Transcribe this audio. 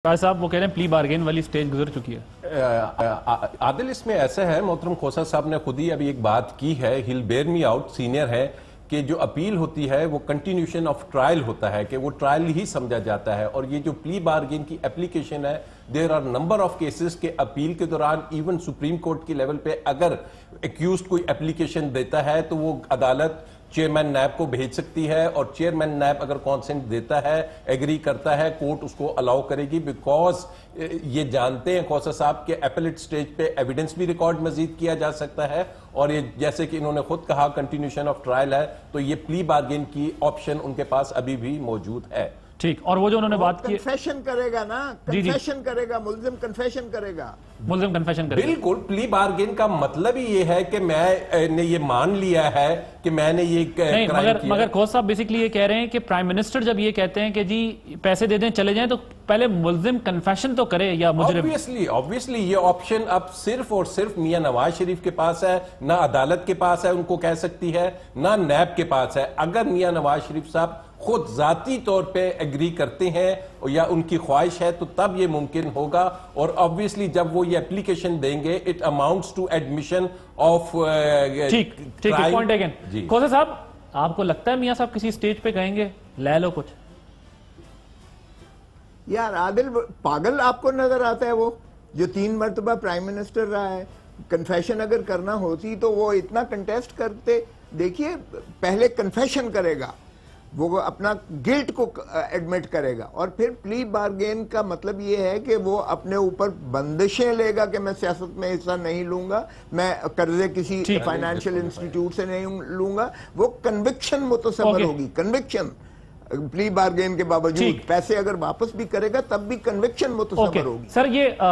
صاحب وہ کہہ رہے ہیں پلی بارگین والی سٹیج گزر چکی ہے. عادل اس میں ایسا ہے، محترم کھوسہ صاحب نے خود ہی ابھی ایک بات کی ہے، he'll bear me out, senior ہے، کہ جو اپیل ہوتی ہے وہ کنٹینیوشن آف ٹرائل ہوتا ہے، کہ وہ ٹرائل ہی سمجھا جاتا ہے. اور یہ جو پلی بارگین کی اپلیکیشن ہے، there are number of cases کے اپیل کے دوران ایون سپریم کورٹ کی لیول پہ اگر ایکیوزڈ کوئی اپلیکیشن دیتا ہے تو وہ عدالت چیئرمین نیب کو بھیج سکتی ہے، اور چیئرمین نیب اگر کانسنٹ دیتا ہے، ایگری کرتا ہے، کورٹ اس کو الاؤ کرے گی، بیکاز یہ جانتے ہیں کھوسہ صاحب کہ ایپلیٹ سٹیج پہ ایویڈنس بھی ریکارڈ مزید کیا جا سکتا ہے، اور یہ جیسے کہ انہوں نے خود کہا کنٹینیوشن آف ٹرائل ہے، تو یہ پلی بارگین کی آپشن ان کے پاس ابھی بھی موجود ہے. ٹھیک. اور وہ جو انہوں نے بات کی کنفیشن کرے گا نا، کنفیشن کرے گا، ملزم کنفیشن کرے گا، ملزم کنفیشن کرے گا. بالکل. پلی بارگین کا مطلب ہی یہ ہے کہ میں نے یہ مان لیا ہے کہ میں نے یہ نہیں، مگر کھوسہ صاحب بیسکلی یہ کہہ رہے ہیں کہ پرائم منسٹر جب یہ کہتے ہیں کہ جی پیسے دے دیں چلے جائیں، تو پہلے ملزم کنفیشن تو کرے یا مجرم. obviously یہ آپشن اب صرف اور صرف میاں نواز شریف کے پاس ہے، نہ عدالت کے پاس ہے ان کو کہہ سکتی ہے، نہ نیب کے پاس ہے. اگر میاں نواز شریف صاحب خود ذاتی طور پہ ایگری کرتے ہیں یا ان کی خواہش ہے تو تب یہ ممکن ہوگا. اور obviously جب وہ یہ اپلیکیشن دیں گے it amounts to admission of ٹھیک ٹھیک پوائنٹ اگین. کھوسہ صاحب آپ کو لگتا ہے میاں صاحب کسی سٹیج پہ کہیں گے لے لو کچھ؟ یار عادل پاگل آپ کو نظر آتا ہے وہ جو 3 مرتبہ پرائم منسٹر رہا ہے؟ کنفیشن اگر کرنا ہوتی تو وہ اتنا کنٹیسٹ کرتے. دیکھیے پہلے کنفیشن کرے گا، وہ اپنا گلٹ کو ایڈمٹ کرے گا، اور پھر پلی بارگین کا مطلب یہ ہے کہ وہ اپنے اوپر بندشیں لے گا کہ میں سیاست میں حصہ نہیں لوں گا، میں قرضے کسی فائنینشیل انسٹیٹیوٹ سے نہیں لوں گا. وہ کنوکشن متصور ہوگی، کنوکشن. پلی بارگین کے باوجود پیسے اگر واپس بھی کرے گا تب بھی کنوکشن متصور ہوگی. سر یہ